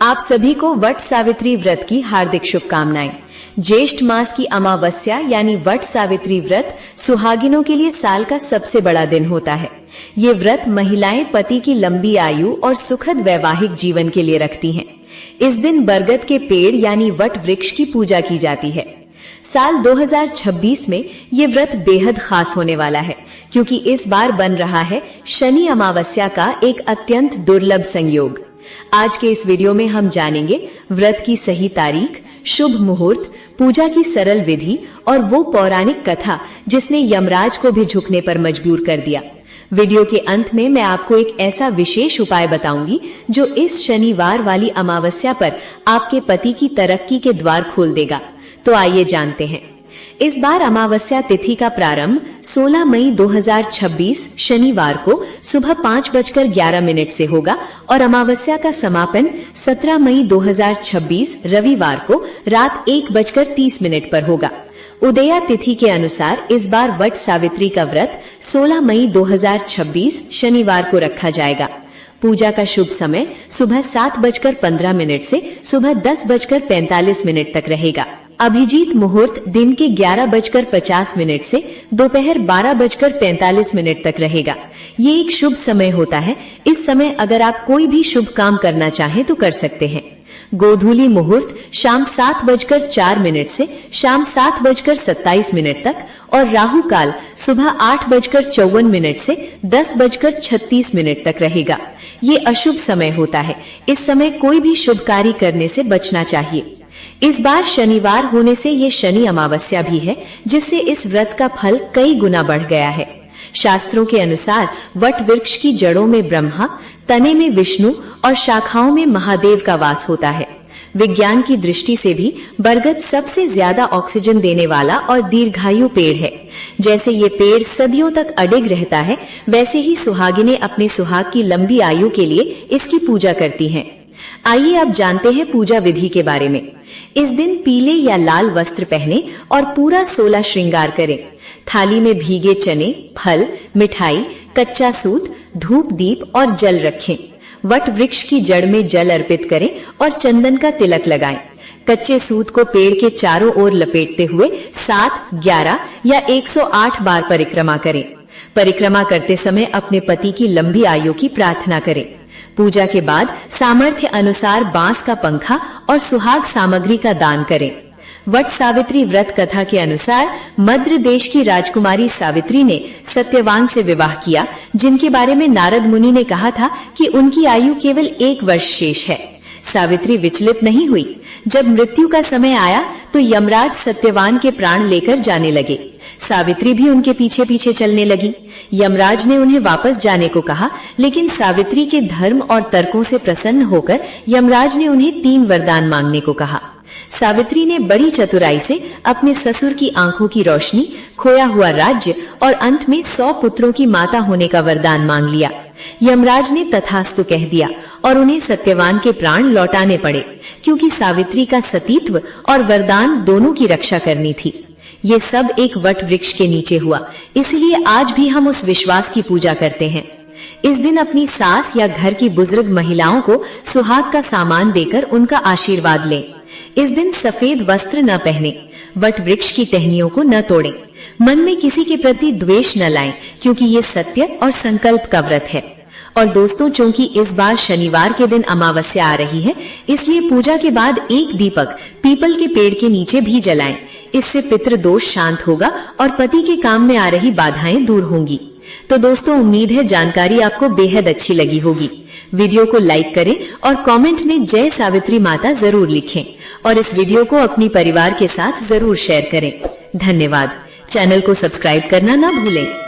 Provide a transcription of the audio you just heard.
आप सभी को वट सावित्री व्रत की हार्दिक शुभकामनाएं। ज्येष्ठ मास की अमावस्या यानी वट सावित्री व्रत सुहागिनों के लिए साल का सबसे बड़ा दिन होता है। ये व्रत महिलाएं पति की लंबी आयु और सुखद वैवाहिक जीवन के लिए रखती हैं। इस दिन बरगद के पेड़ यानी वट वृक्ष की पूजा की जाती है। साल 2026 में ये व्रत बेहद खास होने वाला है, क्योंकि इस बार बन रहा है शनि अमावस्या का एक अत्यंत दुर्लभ संयोग। आज के इस वीडियो में हम जानेंगे व्रत की सही तारीख, शुभ मुहूर्त, पूजा की सरल विधि और वो पौराणिक कथा जिसने यमराज को भी झुकने पर मजबूर कर दिया। वीडियो के अंत में मैं आपको एक ऐसा विशेष उपाय बताऊंगी जो इस शनिवार वाली अमावस्या पर आपके पति की तरक्की के द्वार खोल देगा। तो आइए जानते हैं। इस बार अमावस्या तिथि का प्रारंभ 16 मई 2026 शनिवार को सुबह 5:11 से होगा और अमावस्या का समापन 17 मई 2026 रविवार को रात 1:30 पर होगा। उदया तिथि के अनुसार इस बार वट सावित्री का व्रत 16 मई 2026 शनिवार को रखा जाएगा। पूजा का शुभ समय सुबह 7:15 से सुबह 10:45 तक रहेगा। अभिजीत मुहूर्त दिन के 11:50 से दोपहर 12:45 तक रहेगा। ये एक शुभ समय होता है। इस समय अगर आप कोई भी शुभ काम करना चाहें तो कर सकते हैं। गोधूली मुहूर्त शाम 7:04 से शाम 7:27 तक और राहु काल सुबह 8:54 से 10:36 तक रहेगा। ये अशुभ समय होता है। इस समय कोई भी शुभ कार्य करने से बचना चाहिए। इस बार शनिवार होने से ये शनि अमावस्या भी है, जिससे इस व्रत का फल कई गुना बढ़ गया है। शास्त्रों के अनुसार वट वृक्ष की जड़ों में ब्रह्मा, तने में विष्णु और शाखाओं में महादेव का वास होता है। विज्ञान की दृष्टि से भी बरगद सबसे ज्यादा ऑक्सीजन देने वाला और दीर्घायु पेड़ है। जैसे ये पेड़ सदियों तक अडिग रहता है, वैसे ही सुहागिनें अपने सुहाग की लंबी आयु के लिए इसकी पूजा करती हैं। आइए अब जानते हैं पूजा विधि के बारे में। इस दिन पीले या लाल वस्त्र पहने और पूरा 16 श्रृंगार करें। थाली में भीगे चने, फल, मिठाई, कच्चा सूत, धूप, दीप और जल रखें। वट वृक्ष की जड़ में जल अर्पित करें और चंदन का तिलक लगाएं। कच्चे सूत को पेड़ के चारों ओर लपेटते हुए 7, 11 या 108 बार परिक्रमा करें। परिक्रमा करते समय अपने पति की लंबी आयु की प्रार्थना करें। पूजा के बाद सामर्थ्य अनुसार बांस का पंखा और सुहाग सामग्री का दान करें। वट सावित्री व्रत कथा के अनुसार मद्र देश की राजकुमारी सावित्री ने सत्यवान से विवाह किया, जिनके बारे में नारद मुनि ने कहा था कि उनकी आयु केवल 1 वर्ष शेष है। सावित्री विचलित नहीं हुई। जब मृत्यु का समय आया तो यमराज सत्यवान के प्राण लेकर जाने लगे। सावित्री भी उनके पीछे पीछे चलने लगी। यमराज ने उन्हें वापस जाने को कहा, लेकिन सावित्री के धर्म और तर्कों से प्रसन्न होकर यमराज ने उन्हें 3 वरदान मांगने को कहा। सावित्री ने बड़ी चतुराई से अपने ससुर की आंखों की रोशनी, खोया हुआ राज्य और अंत में 100 पुत्रों की माता होने का वरदान मांग लिया। यमराज ने तथास्तु कह दिया और उन्हें सत्यवान के प्राण लौटाने पड़े, क्योंकि सावित्री का सतीत्व और वरदान दोनों की रक्षा करनी थी। ये सब एक वट वृक्ष के नीचे हुआ, इसलिए आज भी हम उस विश्वास की पूजा करते हैं। इस दिन अपनी सास या घर की बुजुर्ग महिलाओं को सुहाग का सामान देकर उनका आशीर्वाद लें। इस दिन सफेद वस्त्र न पहने, वट वृक्ष की टहनियों को न तोड़ें, मन में किसी के प्रति द्वेष न लाएं, क्योंकि ये सत्य और संकल्प का व्रत है। और दोस्तों, चूंकि इस बार शनिवार के दिन अमावस्या आ रही है, इसलिए पूजा के बाद एक दीपक पीपल के पेड़ के नीचे भी जलाएं। इससे पितृ दोष शांत होगा और पति के काम में आ रही बाधाएं दूर होंगी। तो दोस्तों, उम्मीद है जानकारी आपको बेहद अच्छी लगी होगी। वीडियो को लाइक करें और कमेंट में जय सावित्री माता जरूर लिखें और इस वीडियो को अपनी परिवार के साथ जरूर शेयर करें। धन्यवाद। चैनल को सब्सक्राइब करना ना भूलें।